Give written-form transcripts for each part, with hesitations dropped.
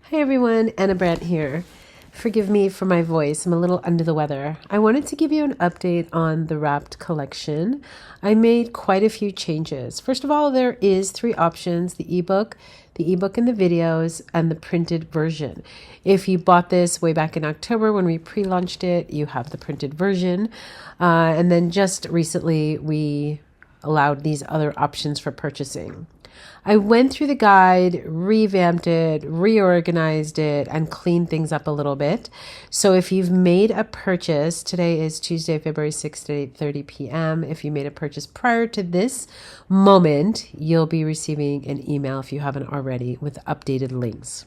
Hey everyone, Brandt here. Forgive me for my voice, I'm a little under the weather. I wanted to give you an update on the wrapped collection. I made quite a few changes. First of all, there is 3 options: the ebook and the videos, and the printed version. If you bought this way back in October when we pre-launched it, you have the printed version. And then just recently we allowed these other options for purchasing. I went through the guide, revamped it, reorganized it, and cleaned things up a little bit. So if you've made a purchase, today is Tuesday, February 6th at 8:30 p.m. If you made a purchase prior to this moment, you'll be receiving an email, if you haven't already, with updated links.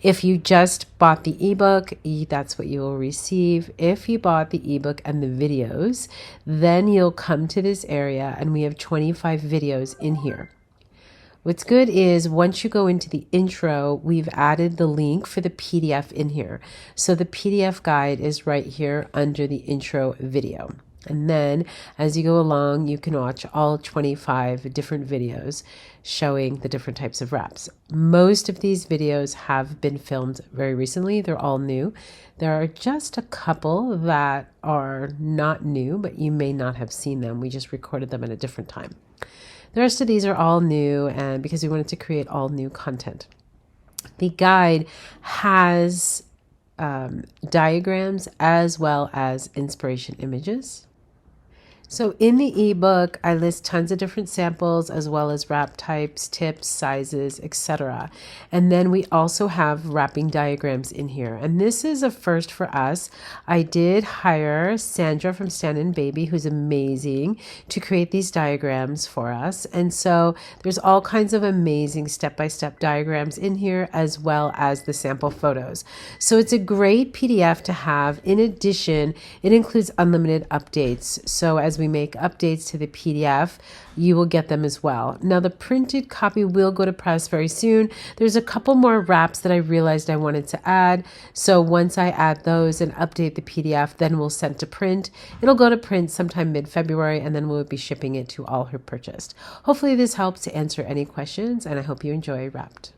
If you just bought the ebook, that's what you will receive. If you bought the ebook and the videos, then you'll come to this area and we have 25 videos in here. What's good is once you go into the intro, we've added the link for the PDF in here. So the PDF guide is right here under the intro video. And then as you go along, you can watch all 25 different videos showing the different types of wraps. Most of these videos have been filmed very recently. They're all new. There are just a couple that are not new, but you may not have seen them. We just recorded them at a different time. The rest of these are all new, and because we wanted to create all new content. The guide has diagrams as well as inspiration images. So in the ebook, I list tons of different samples as well as wrap types, tips, sizes, etc. And then we also have wrapping diagrams in here. And this is a first for us. I did hire Sandra from Stand & Baby, who's amazing, to create these diagrams for us. And so there's all kinds of amazing step-by-step diagrams in here as well as the sample photos. So it's a great PDF to have. In addition, it includes unlimited updates. So as we make updates to the PDF, you will get them as well. Now the printed copy will go to press very soon. There's a couple more wraps that I realized I wanted to add. So once I add those and update the PDF, then we'll send to print. It'll go to print sometime mid-February, and then we'll be shipping it to all who purchased. Hopefully this helps to answer any questions, and I hope you enjoy Wrapped.